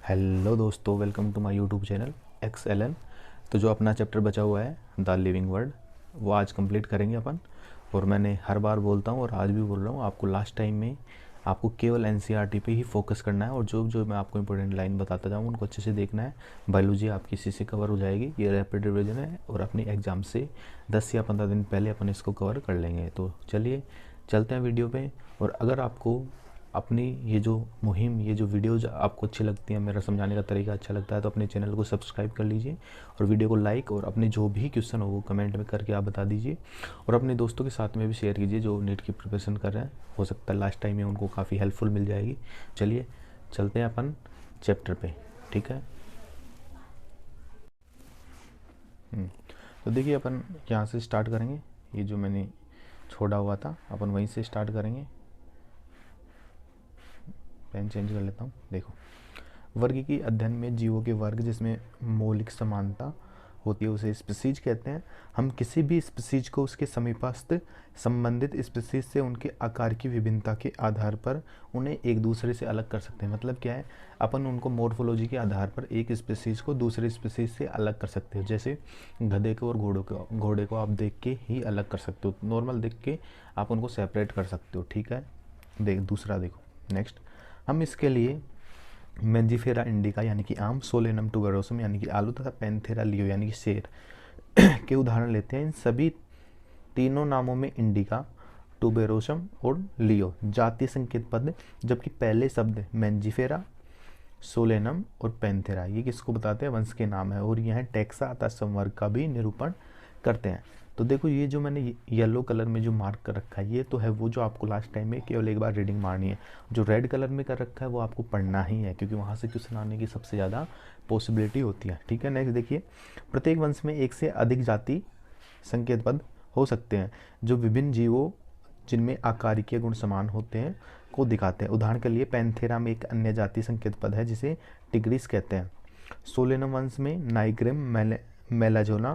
Hello दोस्तों, welcome to my YouTube channel XLN। तो जो अपना चैप्टर बचा हुआ है द लिविंग वर्ड, वो आज कंप्लीट करेंगे अपन। और मैंने हर बार बोलता हूँ और आज भी बोल रहा हूँ, आपको लास्ट टाइम में आपको केवल NCERT पे ही फोकस करना है और जो जो मैं आपको इंपॉर्टेंट लाइन बताता जाऊँ उनको अच्छे से देखना है। बायोलॉजी आपकी इसी से कवर हो जाएगी। ये रैपिड रिवीजन है और अपनी एग्ज़ाम से 10 या 15 दिन पहले अपन इसको कवर कर लेंगे। तो चलिए चलते हैं वीडियो पे। और अगर आपको अपनी ये जो मुहिम, ये जो वीडियोज़ आपको अच्छी लगती हैं, मेरा समझाने का तरीका अच्छा लगता है, तो अपने चैनल को सब्सक्राइब कर लीजिए और वीडियो को लाइक और अपने जो भी क्वेश्चन हो वो कमेंट में करके आप बता दीजिए। और अपने दोस्तों के साथ में भी शेयर कीजिए जो नीट की प्रिपरेशन कर रहे हैं। हो सकता है लास्ट टाइम में उनको काफ़ी हेल्पफुल मिल जाएगी। चलिए चलते हैं अपन चैप्टर पे, ठीक है। तो देखिए अपन यहाँ से स्टार्ट करेंगे। ये जो मैंने छोड़ा हुआ था अपन वहीं से स्टार्ट करेंगे। पेन चेंज कर लेता हूँ। देखो, वर्ग की अध्ययन में जीवों के वर्ग जिसमें मौलिक समानता होती है उसे स्पीसीज कहते हैं। हम किसी भी स्पीसीज को उसके समीपस्थ संबंधित स्पीसीज से उनके आकार की विभिन्नता के आधार पर उन्हें एक दूसरे से अलग कर सकते हैं। मतलब क्या है, अपन उनको मॉर्फोलॉजी के आधार पर एक स्पीसीज को दूसरे स्पीसीज से अलग कर सकते हो। जैसे गधे को और घोड़े को आप देख के ही अलग कर सकते हो, नॉर्मल देख के आप उनको सेपरेट कर सकते हो, ठीक है। दूसरा देखो, नेक्स्ट हम इसके लिए मेंजिफेरा इंडिका यानी कि आम, सोलेनम टुबेरोसम यानी कि आलू तथा पैंथेरा लियो यानी कि शेर के उदाहरण लेते हैं। इन सभी तीनों नामों में इंडिका, टुबेरोसम और लियो जातीय संकेत पद, जबकि पहले शब्द मेंजिफेरा, सोलेनम और पैंथेरा ये किसको बताते हैं, वंश के नाम है और यह टैक्सा अर्थात संवर्ग का भी निरूपण करते हैं। तो देखो, ये जो मैंने येलो कलर में जो मार्क कर रखा है ये तो है वो जो आपको लास्ट टाइम में केवल एक बार रीडिंग मारनी है। जो रेड कलर में कर रखा है वो आपको पढ़ना ही है, क्योंकि वहाँ से क्वेश्चन आने की सबसे ज़्यादा पॉसिबिलिटी होती है, ठीक है। नेक्स्ट देखिए, प्रत्येक वंश में एक से अधिक जाति संकेत पद हो सकते हैं जो विभिन्न जीवों जिनमें आकारिकीय गुण समान होते हैं को दिखाते हैं। उदाहरण के लिए पैंथेरा में एक अन्य जाति संकेत पद है जिसे टिग्रिस कहते हैं। सोलेनम वंश में नाइग्रेम मेलाजोला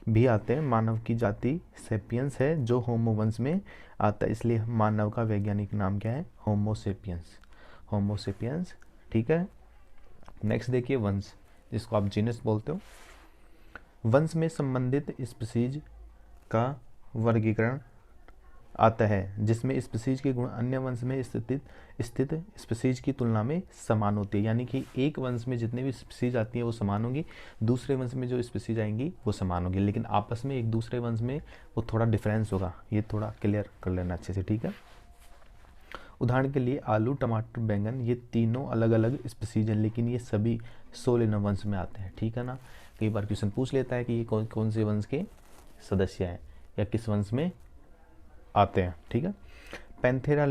भी आते हैं। मानव की जाति सेपियंस है जो होमो वंश में आता है, इसलिए मानव का वैज्ञानिक नाम क्या है, होमोसेपियंस, होमोसेपियंस, ठीक है। नेक्स्ट देखिए, वंश जिसको आप जीनस बोलते हो। वंश में संबंधित स्पीसीज का वर्गीकरण आता है जिसमें स्पीसीज के गुण अन्य वंश में स्थित स्पीसीज की तुलना में समान होती है। यानी कि एक वंश में जितने भी स्पीसीज आती हैं वो समान होंगी, दूसरे वंश में जो स्पीसीज आएंगी वो समान होंगी, लेकिन आपस में एक दूसरे वंश में वो थोड़ा डिफरेंस होगा। ये थोड़ा क्लियर कर लेना अच्छे से, ठीक है। उदाहरण के लिए आलू, टमाटर, बैंगन ये तीनों अलग अलग स्पीसीज हैं, लेकिन ये सभी सोलेनम वंश में आते हैं, ठीक है ना। कई बार क्वेश्चन पूछ लेता है कि ये कौन कौन से वंश के सदस्य हैं या किस वंश में आते हैं, ठीक है। पैंथेरा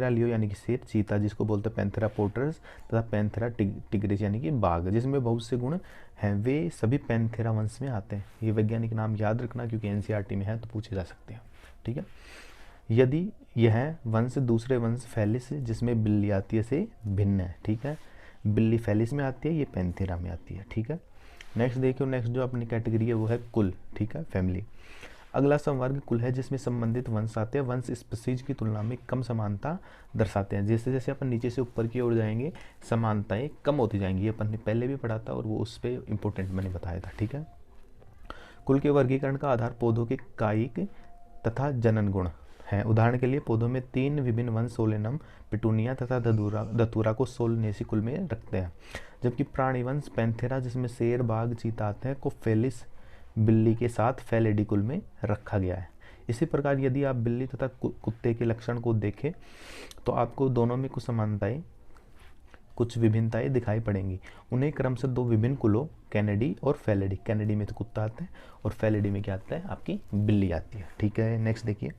लियो यानी कि शेर, चीता जिसको बोलते हैं पैंथेरा पोर्टर्स, तथा पैंथेरा टिग्रिस यानी कि बाघ जिसमें बहुत से गुण हैं, वे सभी पैंथेरा वंश में आते हैं। ये वैज्ञानिक नाम याद रखना क्योंकि NCERT में है तो पूछे जा सकते हैं, ठीक है। यदि यह वंश दूसरे वंश फैलिस जिसमें बिल्ली आती है से भिन्न है, ठीक है। बिल्ली फैलिस में आती है, ये पैंथेरा में आती है, ठीक है। नेक्स्ट देखियो, नेक्स्ट जो अपनी कैटेगरी है वो है कुल, ठीक है, फैमिली। अगला संवर्ग कुल है जिसमें संबंधित वंश आते हैं। वंश स्पीसीज की तुलना में कम समानता दर्शाते हैं। जैसे जैसे अपन नीचे से ऊपर की ओर जाएंगे समानताएं कम होती जाएंगी। ये अपन ने पहले भी पढ़ा था और वो उस पर इम्पोर्टेंट मैंने बताया था, ठीक है। कुल के वर्गीकरण का आधार पौधों के कायिक तथा जनन गुण है। उदाहरण के लिए पौधों में 3 विभिन्न वंश सोलेनम, पिटूनिया तथा धतूरा को सोलनेसी कुल में रखते हैं, जबकि प्राणी वंश पैंथेरा जिसमें शेर, बाघ, चीता आते हैं को फेलिस बिल्ली के साथ फेलिडी कुल में रखा गया है। इसी प्रकार यदि आप बिल्ली तथा कुत्ते के लक्षण को देखें तो आपको दोनों में कुछ समानताएं, कुछ विभिन्नताएं दिखाई पड़ेंगी। उन्हें क्रमशः 2 विभिन्न कुलों कैनेडी और फेलिडी, कैनेडी में तो कुत्ता आता है और फेलिडी में क्या आता है, आपकी बिल्ली आती है, ठीक है। नेक्स्ट देखिए,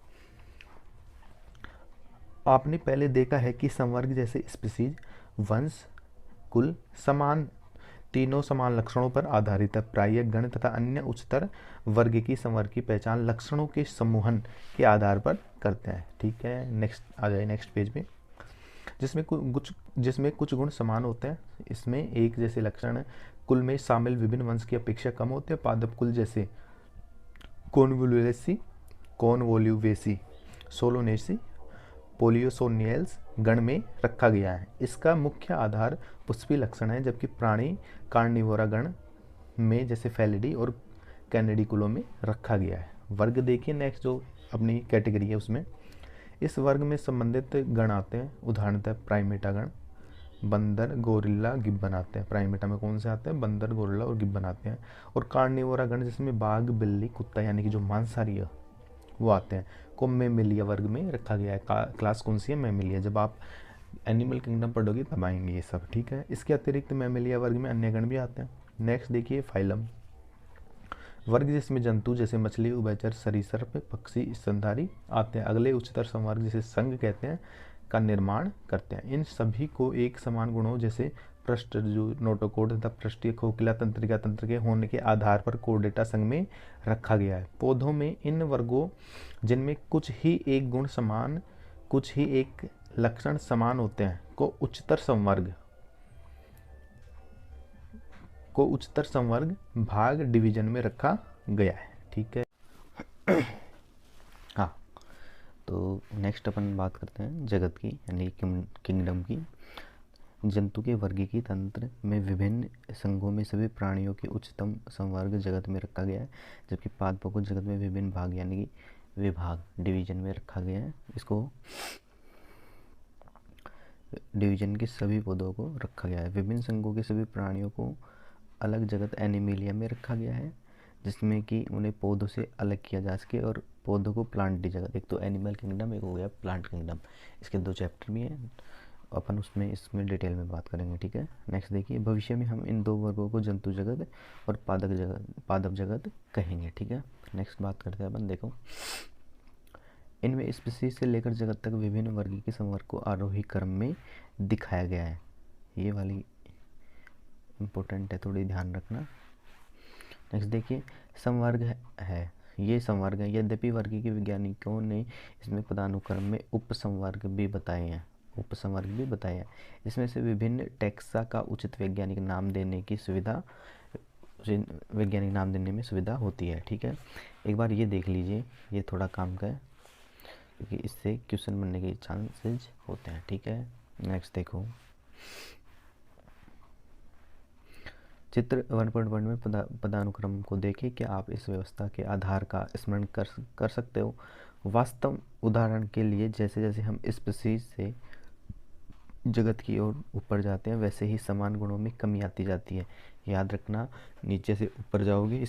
आपने पहले देखा है कि संवर्ग जैसे स्पीसीज, वंश, कुल तीनों समान लक्षणों पर आधारित है। प्रायः गण तथा अन्य उच्चतर वर्ग की संवर्ग की पहचान लक्षणों के समूहन के आधार पर करते हैं, ठीक है। नेक्स्ट आ जाए, नेक्स्ट पेज पे, जिसमें कुछ गुण समान होते हैं। इसमें एक जैसे लक्षण कुल में शामिल विभिन्न वंश की अपेक्षा कम होते हैं। पादप कुल जैसे कॉन्वोल्यूवेसी, सोलोनेसी, पोलियोसोनियल्स गण में रखा गया है। इसका मुख्य आधार पुष्पी लक्षण है, जबकि प्राणी कार्निवोरा गण में जैसे फेलिडी और कैनेडिकुलों में रखा गया है। वर्ग देखिए नेक्स्ट जो अपनी कैटेगरी है उसमें, इस वर्ग में संबंधित गण आते हैं, उदाहरणतः प्राइमेटा गण, बंदर, गोरिल्ला, गिब्बन आते हैं। प्राइमेटा में कौन से आते हैं? बंदर, गोरिल्ला और गिब्बन आते हैं। और कार्निवोरा गण जिसमें बाघ, बिल्ली, कुत्ता यानी कि जो मांसाहारी है वो आते हैं, को मैमेलिया वर्ग में रखा गया है। क्लास कौन सी है? मैमेलिया। जब आप एनिमल किंगडम पढ़ोगे तब आएंगे ये सब, ठीक है। इसके अतिरिक्त मैमेलिया वर्ग में अन्य गण भी आते हैं। नेक्स्ट देखिए फाइलम वर्ग, जिसमें जंतु जैसे मछली, उभयचर, सरीसृप, पक्षी, स्तनधारी आते हैं। अगले उच्चतर संवर्ग जिसे संघ कहते हैं का निर्माण करते हैं। इन सभी को एक समान गुणों जैसे पृष्ठ नोटोकोड तथा पृष्ठीय खोखला तंत्रिका तंत्र के होने के आधार पर कोर्डेटा संघ में रखा गया है। पौधों में इन वर्गों जिनमें कुछ ही एक गुण समान, कुछ ही एक लक्षण समान होते हैं को उच्चतर संवर्ग भाग डिवीजन में रखा गया है, ठीक है। हाँ, तो नेक्स्ट अपन बात करते हैं जगत की यानी किंगडम की। जंतु के वर्गीकी तंत्र में विभिन्न संघों में सभी प्राणियों के उच्चतम संवर्ग जगत में रखा गया है, जबकि पादपों को जगत में विभिन्न भाग यानी कि विभाग डिवीजन में रखा गया है। इसको डिवीजन के सभी पौधों को रखा गया है। विभिन्न संघों के सभी प्राणियों को अलग जगत एनिमेलिया में रखा गया है, जिसमें कि उन्हें पौधों से अलग किया जा सके, और पौधों को प्लांट जगत, एक तो एनिमल किंगडम, एक हो गया प्लांट किंगडम। इसके 2 चैप्टर भी हैं, अपन इसमें डिटेल में बात करेंगे, ठीक है। नेक्स्ट देखिए, भविष्य में हम इन 2 वर्गों को जंतु जगत और पादप जगत कहेंगे, ठीक है। नेक्स्ट बात करते हैं अपन, देखो इनमें स्पीसीज से लेकर जगत तक विभिन्न वर्गीय के संवर्ग को आरोही क्रम में दिखाया गया है। ये वाली इम्पोर्टेंट है, थोड़ी ध्यान रखना। नेक्स्ट देखिए, संवर्ग है, ये संवर्ग है। यद्यपि वर्गीय के वैज्ञानिकों ने इसमें पदानुक्रम में उपसंवर्ग भी बताए हैं, इसमें से विभिन्न टैक्सा का उचित वैज्ञानिक नाम देने में सुविधा होती है, ठीक है। एक बार ये देख लीजिए, ये थोड़ा काम का है क्योंकि इससे क्वेश्चन बनने के चांसेस होते हैं, ठीक है। नेक्स्ट देखो, चित्र 1.1 में पदानुक्रम को देखें। क्या आप इस व्यवस्था के आधार का स्मरण कर सकते हो? वास्तव उदाहरण के लिए, जैसे जैसे हम स्पीसीज से जगत की ओर ऊपर जाते हैं, वैसे ही समान गुणों में कमी आती जाती है। याद रखना, नीचे से ऊपर जाओगे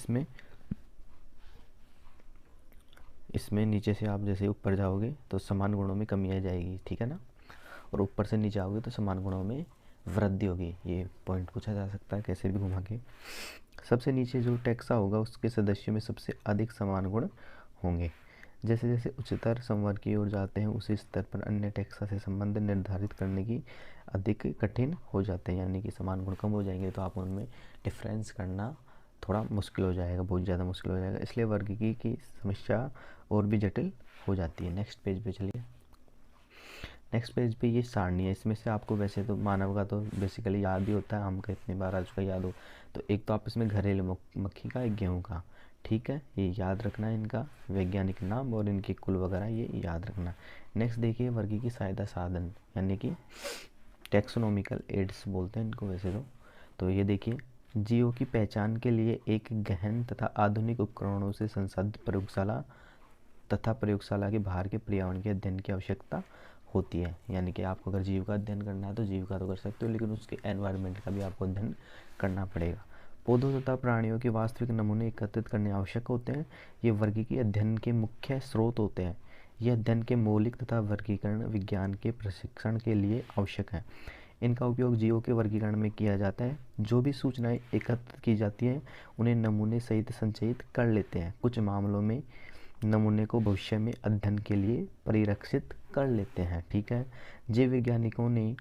इसमें नीचे से आप जैसे ऊपर जाओगे तो समान गुणों में कमी आ जाएगी, ठीक है ना। और ऊपर से नीचे आओगे तो समान गुणों में वृद्धि होगी। ये पॉइंट पूछा जा सकता है कैसे भी घुमा के। सबसे नीचे जो टैक्सा होगा उसके सदस्यों में सबसे अधिक समान गुण होंगे। जैसे जैसे उच्चतर संवर्ग की ओर जाते हैं, उसी स्तर पर अन्य टैक्सा से संबंध निर्धारित करने की अधिक कठिन हो जाते हैं, यानी कि समान गुण कम हो जाएंगे तो आप उनमें डिफरेंस करना थोड़ा मुश्किल हो जाएगा, बहुत ज़्यादा मुश्किल हो जाएगा। इसलिए वर्गीकी की समस्या और भी जटिल हो जाती है। नेक्स्ट पेज पे चलिए। नेक्स्ट पेज पे ये सारणी है। इसमें से आपको वैसे तो मानव का तो बेसिकली याद ही होता है, हम का इतनी बार आ चुका याद हो। तो एक तो आप इसमें घरेलू मक्खी का, एक गेहूँ का, ठीक है, ये याद रखना है, इनका वैज्ञानिक नाम और इनके कुल वगैरह ये याद रखना। नेक्स्ट देखिए, वर्गीय की सहायता साधन यानी कि टैक्सोनॉमिकल एड्स बोलते हैं इनको वैसे तो ये देखिए, जीवों की पहचान के लिए एक गहन तथा आधुनिक उपकरणों से संसाधित प्रयोगशाला तथा प्रयोगशाला के बाहर के पर्यावरण के अध्ययन की आवश्यकता होती है। यानी कि आपको अगर जीव का अध्ययन करना है तो जीव का तो कर सकते हो, लेकिन उसके एनवायरनमेंट का भी आपको अध्ययन करना पड़ेगा। पौधों तथा प्राणियों के वास्तविक नमूने एकत्रित करने आवश्यक होते हैं। ये वर्गीय अध्ययन के मुख्य स्रोत होते हैं। ये अध्ययन के मौलिक तथा वर्गीकरण विज्ञान के प्रशिक्षण के लिए आवश्यक है। इनका उपयोग जीवों के वर्गीकरण में किया जाता है। जो भी सूचनाएं एकत्रित की जाती हैं उन्हें नमूने सहित संचयित कर लेते हैं। कुछ मामलों में नमूने को भविष्य में अध्ययन के लिए परिरक्षित कर लेते हैं, ठीक है। जीव वैज्ञानिकों ने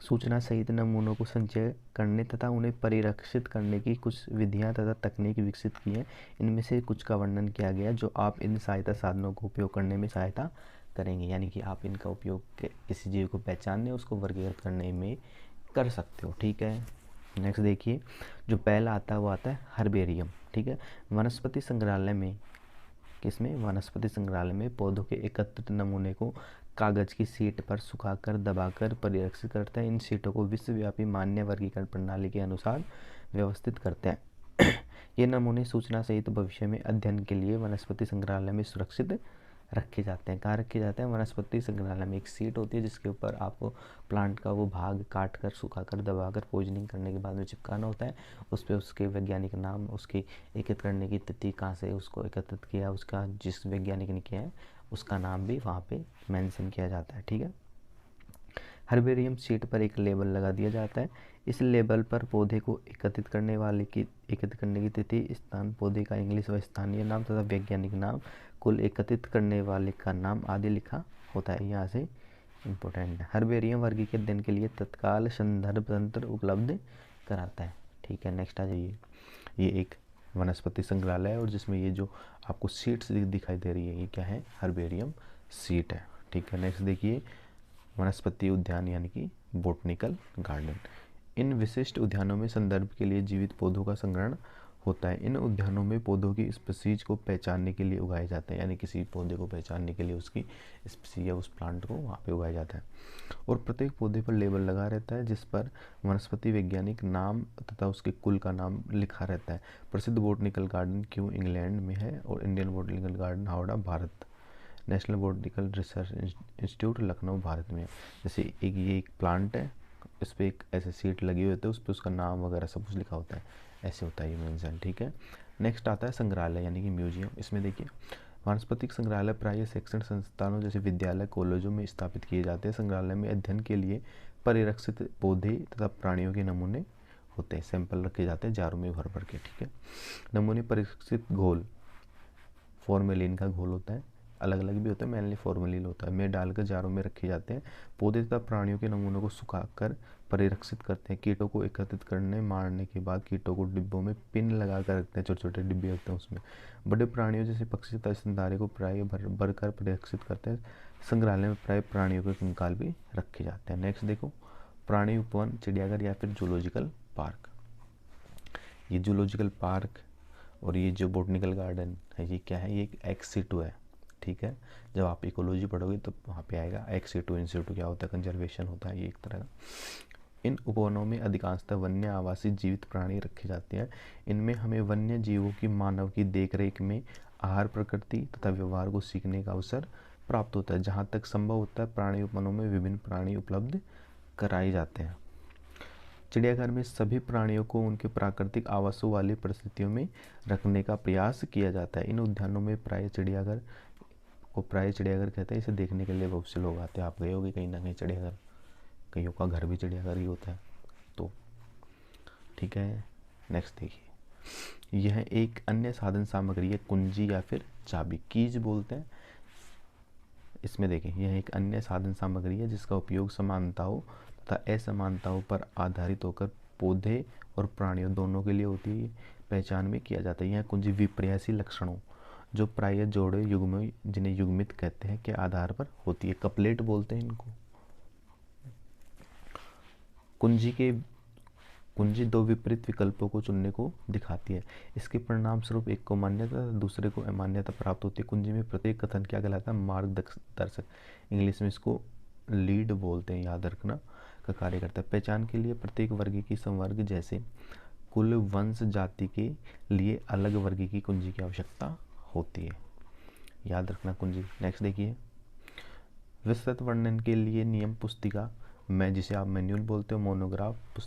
सूचना सहित नमूनों को संचय करने तथा उन्हें परिरक्षित करने की कुछ विधियां तथा तकनीक विकसित की हैं। इनमें से कुछ का वर्णन किया गया जो आप इन सहायता साधनों को उपयोग करने में सहायता करेंगे। यानी कि आप इनका उपयोग किसी जीव को पहचानने, उसको वर्गीकृत करने में कर सकते हो, ठीक है। नेक्स्ट देखिए, जो पहला आता है वो आता है हर्बेरियम, ठीक है। वनस्पति संग्रहालय में पौधों के एकत्रित नमूने को कागज़ की शीट पर सुखाकर दबाकर परिरक्षित करते हैं। इन शीटों को विश्वव्यापी मान्य वर्गीकरण प्रणाली के अनुसार व्यवस्थित करते हैं। ये नमूने सूचना सहित भविष्य में अध्ययन के लिए वनस्पति संग्रहालय में सुरक्षित रखे जाते हैं। कहाँ रखे जाते हैं? वनस्पति संग्रहालय में। एक सीट होती है जिसके ऊपर आपको प्लांट का वो भाग काट कर, सुखाकर, दबाकर पॉइजनिंग करने के बाद में चिपकाना होता है। उस पर उसके वैज्ञानिक नाम, उसकी एकत्रित करने की तिथि, कहाँ से उसको एकत्रित किया, उसका जिस वैज्ञानिक ने किया है उसका नाम भी वहाँ पे मेंशन किया जाता है। ठीक है। हर्बेरियम शीट पर एक लेबल लगा दिया जाता है। इस लेबल पर पौधे को एकत्रित करने की तिथि, स्थान, पौधे का इंग्लिश व स्थानीय नाम तथा वैज्ञानिक नाम, कुल एकत्रित करने वाले का नाम आदि लिखा होता है। यहाँ से इम्पोर्टेंट है। हर्बेरियम वर्गी के अध्ययन के लिए तत्काल संदर्भ तंत्र उपलब्ध कराता है। ठीक है, नेक्स्ट आ जाइए। ये एक वनस्पति संग्रहालय है और जिसमें ये जो आपको सीट्स दिखाई दे रही है ये क्या है? हर्बेरियम सीट है। ठीक है, नेक्स्ट देखिए वनस्पति उद्यान यानी कि बोटनिकल गार्डन। इन विशिष्ट उद्यानों में संदर्भ के लिए जीवित पौधों का संग्रहण होता है। इन उद्यानों में पौधों की स्पीसीज को पहचानने के लिए उगाए जाते हैं, यानी किसी पौधे को पहचानने के लिए उसकी स्पीसीज या उस प्लांट को वहाँ पे उगाया जाता है। और प्रत्येक पौधे पर लेबल लगा रहता है जिस पर वनस्पति वैज्ञानिक नाम तथा उसके कुल का नाम लिखा रहता है। प्रसिद्ध बोटनिकल गार्डन क्यों इंग्लैंड में है और Indian botanical garden Howrah Bharat, national botanical research institute Lucknow Bharat में। जैसे ये एक प्लांट है, इस पर एक ऐसे सीट लगी हुई होती है, उस पर उसका नाम वगैरह सब कुछ लिखा होता है, ऐसे होता है ये मेंशन। ठीक है, नेक्स्ट आता है संग्रहालय यानी कि म्यूजियम। इसमें देखिए वानस्पतिक संग्रहालय प्राय शैक्षणिक संस्थानों जैसे विद्यालय, कॉलेजों में स्थापित किए जाते हैं। संग्रहालय में अध्ययन के लिए परिरक्षित पौधे तथा प्राणियों के नमूने होते हैं, सैंपल रखे जाते हैं जारों में भर भर के। ठीक है, नमूने परिरक्षित घोल, फॉर्मेलिन का घोल होता है, अलग अलग भी होता है, मेनली फॉर्मेलिन होता है, में डालकर जारों में रखे जाते हैं। पौधे तथा प्राणियों के नमूनों को सुखाकर परिरक्षित करते हैं। कीटों को एकत्रित करने मारने के बाद कीटों को डिब्बों में पिन लगा कर रखते हैं, छोटे छोटे डिब्बे रखते हैं उसमें। बड़े प्राणियों जैसे पक्षी तथा स्तनधारी को प्राय भर कर परिरक्षित करते हैं। संग्रहालय में प्राय प्राणियों के कंकाल भी रखे जाते हैं। नेक्स्ट देखो प्राणी उपवन, चिड़ियाघर या फिर जूलॉजिकल पार्क। ये जूलॉजिकल पार्क और ये जो बोटनिकल गार्डन है ये क्या है? ये एक एक्स सिटू है। ठीक है, जब आप इकोलॉजी पढ़ोगे तो वहाँ पे आएगा एक्स सिटू इन सिटू क्या होता है, कंजर्वेशन होता है ये एक तरह का। इन उपवनों में अधिकांशतः वन्य आवासीय जीवित प्राणी रखे जाते हैं। इनमें हमें वन्य जीवों की मानव की देखरेख में आहार, प्रकृति तथा व्यवहार को सीखने का अवसर प्राप्त होता है। जहाँ तक संभव होता है प्राणी उपवनों में विभिन्न प्राणी उपलब्ध कराए जाते हैं। चिड़ियाघर में सभी प्राणियों को उनके प्राकृतिक आवासों वाली परिस्थितियों में रखने का प्रयास किया जाता है। इन उद्यानों में प्राय चिड़ियाघर कहते हैं। इसे देखने के लिए बहुत से लोग आते हैं। आप गए होगे कहीं ना कहीं चिड़ियाघर, कईयों का घर भी चिड़ियाघर ही होता है तो। ठीक है, नेक्स्ट देखिए यह एक अन्य साधन सामग्री है, कुंजी या फिर चाबी, कीज बोलते हैं। इसमें देखें यह एक अन्य साधन सामग्री है जिसका उपयोग समानताओं तथा असमानताओं पर आधारित होकर पौधे और प्राणियों दोनों के लिए होती है पहचान में किया जाता है। यह कुंजी विपर्यासी लक्षणों जो प्राय जोड़े युग्म जिन्हें युग्मित कहते हैं के आधार पर होती है। कपलेट बोलते हैं इनको। कुंजी दो विपरीत विकल्पों को चुनने को दिखाती है। इसके परिणाम स्वरूप एक को मान्यता दूसरे को अमान्यता प्राप्त होती है। कुंजी में प्रत्येक कथन क्या कहलाता है? मार्गदर्शक, इंग्लिश में इसको लीड बोलते हैं, याद रखना, का कार्य करता है। पहचान के लिए प्रत्येक वर्ग की संवर्ग जैसे कुल, वंश, जाति के लिए अलग वर्ग की कुंजी की आवश्यकता होती है, याद रखना कुंजी। नेक्स्ट देखिए विस्तृत वर्णन के लिए नियम पुस्तिका में, जिसे आप मैनुअल बोलते हो, मोनोग्राफ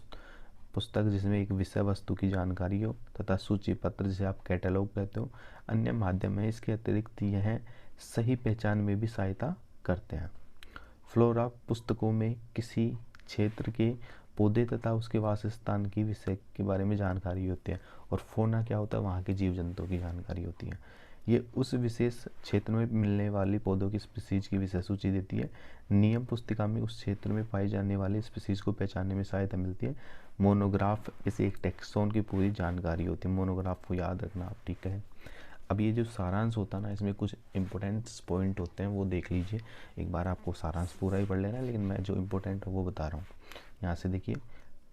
पुस्तक जिसमें एक विषय वस्तु की जानकारी हो, तथा सूची पत्र जिसे आप कैटलॉग कहते हो, अन्य माध्यम है। इसके अतिरिक्त यह सही पहचान में भी सहायता करते हैं। फ्लोरा पुस्तकों में किसी क्षेत्र के पौधे तथा उसके वासस्थान की विषय के बारे में जानकारी होती है, और फौना क्या होता है? वहाँ के जीव जंतुओं की जानकारी होती है। ये उस विशेष क्षेत्र में मिलने वाली पौधों की स्पीसीज की विषय सूची देती है। नियम पुस्तिका में उस क्षेत्र में पाई जाने वाली स्पीसीज को पहचानने में सहायता मिलती है। मोनोग्राफ इसे एक टेक्सोन की पूरी जानकारी होती है। मोनोग्राफ को याद रखना आप, ठीक है। अब ये जो सारांश होता है ना, इसमें कुछ इंपॉर्टेंट पॉइंट होते हैं, वो देख लीजिए एक बार। आपको सारांश पूरा ही पढ़ लेना है, लेकिन मैं जो इम्पोर्टेंट है वो बता रहा हूँ। यहाँ से देखिए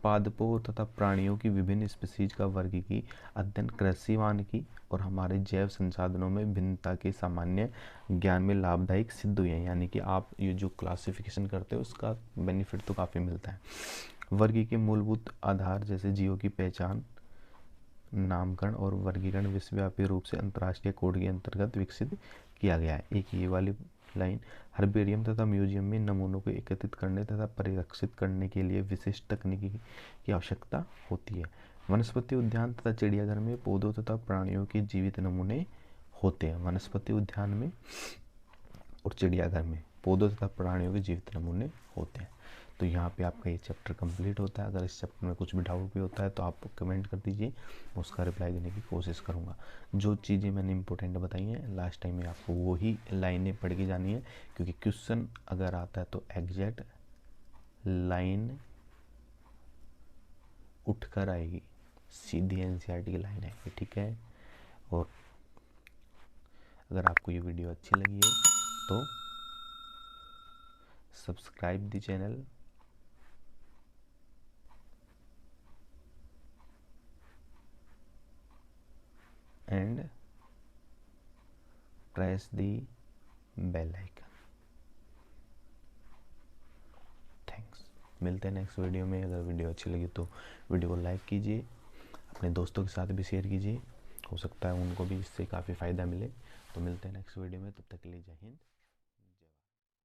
पादपों तथा प्राणियों की विभिन्न स्पीशीज का वर्गीकी अध्ययन कृषि वानिकी और हमारे जैव संसाधनों में भिन्नता के सामान्य ज्ञान में लाभदायक सिद्ध हुए हैं। यानी कि आप ये जो क्लासिफिकेशन करते हो उसका बेनिफिट तो काफ़ी मिलता है। वर्गीकी के मूलभूत आधार जैसे जीवों की पहचान, नामकरण और वर्गीकरण विश्वव्यापी रूप से अंतर्राष्ट्रीय कोड के अंतर्गत विकसित किया गया है। एक ये वाली लाइन, हर्बेरियम तथा म्यूजियम में नमूनों को एकत्रित करने तथा परिरक्षित करने के लिए विशिष्ट तकनीकी की आवश्यकता होती है। वनस्पति उद्यान तथा चिड़ियाघर में पौधों तथा प्राणियों के जीवित नमूने होते हैं। वनस्पति उद्यान में और चिड़ियाघर में पौधों तथा प्राणियों के जीवित नमूने होते हैं। तो यहाँ पे आपका ये चैप्टर कंप्लीट होता है। अगर इस चैप्टर में कुछ भी डाउट भी होता है तो आप कमेंट कर दीजिए, मैं उसका रिप्लाई देने की कोशिश करूँगा। जो चीज़ें मैंने इंपॉर्टेंट बताई हैं लास्ट टाइम में आपको वही लाइनें पढ़ के जानी है, क्योंकि क्वेश्चन अगर आता है तो एग्जैक्ट लाइन उठकर आएगी, सीधी एनसीईआरटी की लाइन आएगी, ठीक है। और अगर आपको ये वीडियो अच्छी लगी है तो subscribe the channel and press the bell icon। Thanks. मिलते हैं नेक्स्ट वीडियो में। अगर वीडियो अच्छी लगी तो वीडियो को लाइक कीजिए, अपने दोस्तों के साथ भी शेयर कीजिए, हो सकता है उनको भी इससे काफ़ी फ़ायदा मिले। तो मिलते हैं नेक्स्ट वीडियो में, तब तक के लिए जय हिंद।